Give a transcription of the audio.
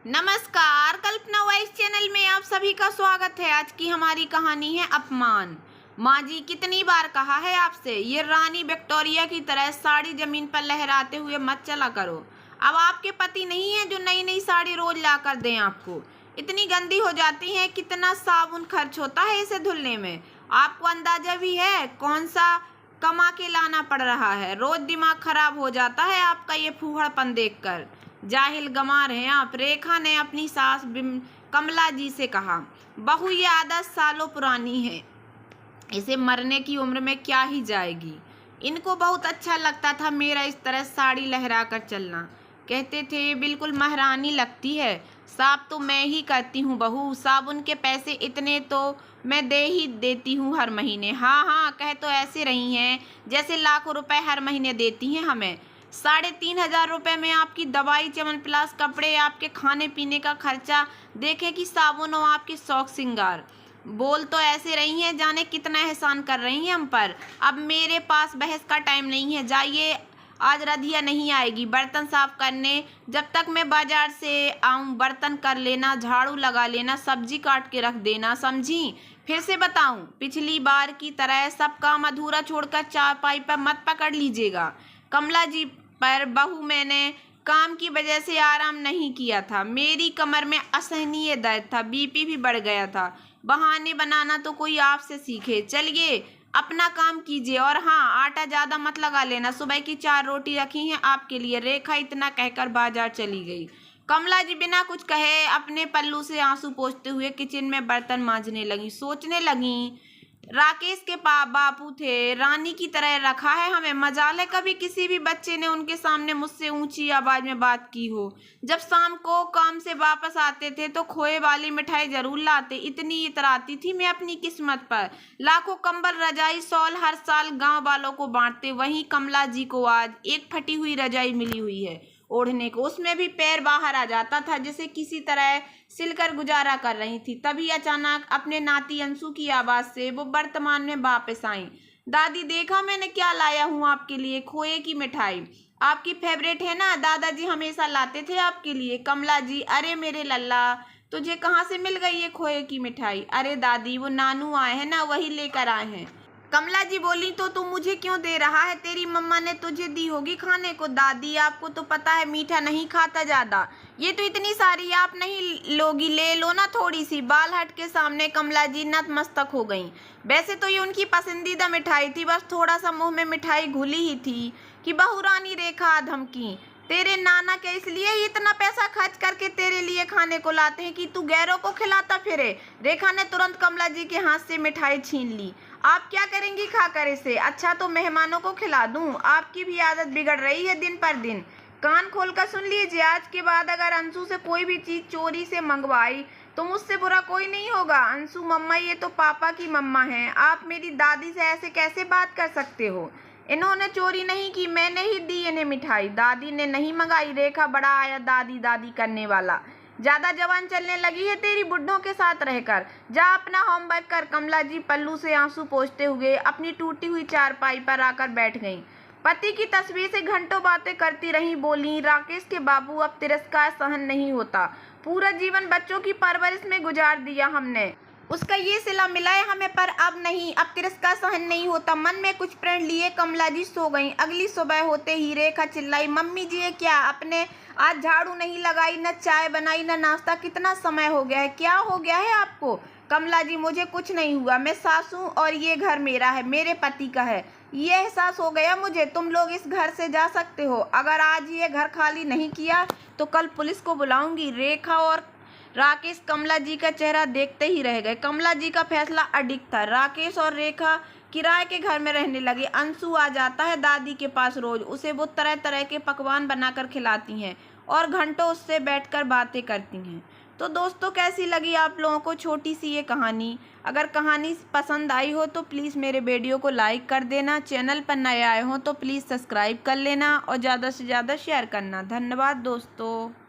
नमस्कार, कल्पना voice channel में आप सभी का स्वागत है। आज की हमारी कहानी है अपमान। माँ जी कितनी बार कहा है आपसे, ये रानी विक्टोरिया की तरह साड़ी जमीन पर लहराते हुए मत चला करो। अब आपके पति नहीं है जो नई नई साड़ी रोज ला कर दें आपको। इतनी गंदी हो जाती है, कितना साबुन खर्च होता है इसे धुलने में। आपको अंदाजा भी है कौन सा कमा के लाना पड़ रहा है। रोज दिमाग खराब हो जाता है आपका ये फूहड़पन देखकर। जाहिल गंवार हैं आप। रेखा ने अपनी सास कमला जी से कहा, बहू ये आदत सालों पुरानी है, इसे मरने की उम्र में क्या ही जाएगी। इनको बहुत अच्छा लगता था मेरा इस तरह साड़ी लहरा कर चलना। कहते थे ये बिल्कुल महारानी लगती है। साफ तो मैं ही करती हूँ बहू, साबुन के पैसे इतने तो मैं दे ही देती हूँ हर महीने। हाँ हाँ, कह तो ऐसे रही हैं जैसे लाखों रुपए हर महीने देती हैं हमें। 3,500 रुपये में आपकी दवाई, च्यवनप्राश, कपड़े, आपके खाने पीने का खर्चा, देखे कि साबुन और आपके शौक श्रृंगार। बोल तो ऐसे रही हैं जाने कितना एहसान कर रही हैं हम पर। अब मेरे पास बहस का टाइम नहीं है, जाइए। आज रधिया नहीं आएगी बर्तन साफ करने। जब तक मैं बाजार से आऊँ बर्तन कर लेना, झाड़ू लगा लेना, सब्जी काट के रख देना, समझी। फिर से बताऊं, पिछली बार की तरह सब काम अधूरा छोड़कर चारपाई पर मत पकड़ लीजिएगा। कमला जी पर बहू मैंने काम की वजह से आराम नहीं किया था। मेरी कमर में असहनीय दर्द था, बीपी भी बढ़ गया था। बहाने बनाना तो कोई आपसे सीखे। चलिए अपना काम कीजिए, और हाँ, आटा ज़्यादा मत लगा लेना। सुबह की 4 रोटी रखी हैं आपके लिए। रेखा इतना कहकर बाजार चली गई। कमला जी बिना कुछ कहे अपने पल्लू से आंसू पोंछते हुए किचन में बर्तन मांजने लगी। सोचने लगी, राकेश के बापू थे, रानी की तरह रखा है हमें। मजाल है कभी किसी भी बच्चे ने उनके सामने मुझसे ऊंची आवाज में बात की हो। जब शाम को काम से वापस आते थे तो खोए वाली मिठाई जरूर लाते। इतनी इतराती थी मैं अपनी किस्मत पर। लाखों कंबल, रजाई, शॉल हर साल गांव वालों को बांटते। वहीं कमला जी को आज एक फटी हुई रजाई मिली हुई है ओढ़ने को, उसमें भी पैर बाहर आ जाता था, जिसे किसी तरह सिलकर गुजारा कर रही थी। तभी अचानक अपने नाती अंशु की आवाज से वो वर्तमान में वापस आई। दादी देखा मैंने क्या लाया हूँ आपके लिए, खोए की मिठाई। आपकी फेवरेट है ना, दादाजी हमेशा लाते थे आपके लिए। कमला जी, अरे मेरे लल्ला, तुझे कहाँ से मिल गई ये खोए की मिठाई? अरे दादी, वो नानू आए हैं ना, वही लेकर आए हैं। कमला जी बोली, तो तू मुझे क्यों दे रहा है? तेरी मम्मा ने तुझे दी होगी खाने को। दादी आपको तो पता है मीठा नहीं खाता ज्यादा। ये तो इतनी सारी आप नहीं लोगी, ले लो ना थोड़ी सी। बाल हट के सामने कमला जी नतमस्तक हो गईं। वैसे तो ये उनकी पसंदीदा मिठाई थी, बस थोड़ा सा मुंह में मिठाई घुली ही थी कि बहू रानी रेखा धमकी, तेरे नाना क्या इसलिए ही इतना पैसा खर्च करके तेरे लिए खाने को लाते हैं कि तू गैरों को खिलाता फिरे? रेखा ने तुरंत कमला जी के हाथ से मिठाई छीन ली। आप क्या करेंगी खाकर इसे? अच्छा तो मेहमानों को खिला दूं। आपकी भी आदत बिगड़ रही है दिन पर दिन। कान खोलकर सुन लीजिए, आज के बाद अगर अंशु से कोई भी चीज चोरी से मंगवाई तो मुझसे बुरा कोई नहीं होगा। अंशु मम्मा ये तो पापा की मम्मा है, आप मेरी दादी से ऐसे कैसे बात कर सकते हो? इन्होंने चोरी नहीं की, मैंने ही दी इन्हें मिठाई। दादी ने नहीं मंगाई। रेखा बड़ा आया दादी दादी करने वाला। ज्यादा जवान चलने लगी है तेरी बुड्ढों के साथ रहकर। जा अपना होमवर्क कर। कमला जी पल्लू से आंसू पोंछते हुए अपनी टूटी हुई चारपाई पर आकर बैठ गईं। पति की तस्वीर से घंटों बातें करती रही। बोली, राकेश के बाबू, अब तिरस्कार सहन नहीं होता। पूरा जीवन बच्चों की परवरिश में गुजार दिया हमने, उसका ये सिला मिला है हमें, पर अब नहीं, अब तिरस्कार सहन नहीं होता। मन में कुछ प्रण लिए कमला जी सो गईं। अगली सुबह होते ही रेखा चिल्लाई, मम्मी जी ये क्या, आपने आज झाड़ू नहीं लगाई, न चाय बनाई, न नाश्ता। कितना समय हो गया है, क्या हो गया है आपको? कमला जी, मुझे कुछ नहीं हुआ, मैं सास हूँ और ये घर मेरा है, मेरे पति का है। ये एहसास हो गया मुझे। तुम लोग इस घर से जा सकते हो। अगर आज ये घर खाली नहीं किया तो कल पुलिस को बुलाऊंगी। रेखा और राकेश कमला जी का चेहरा देखते ही रह गए। कमला जी का फैसला अडिग था। राकेश और रेखा किराए के घर में रहने लगे। अंशु आ जाता है दादी के पास रोज। उसे वो तरह तरह के पकवान बनाकर खिलाती हैं और घंटों उससे बैठकर बातें करती हैं। तो दोस्तों, कैसी लगी आप लोगों को छोटी सी ये कहानी? अगर कहानी पसंद आई हो तो प्लीज़ मेरे वीडियो को लाइक कर देना। चैनल पर नए आए हो तो प्लीज़ सब्सक्राइब कर लेना और ज़्यादा से ज़्यादा शेयर करना। धन्यवाद दोस्तों।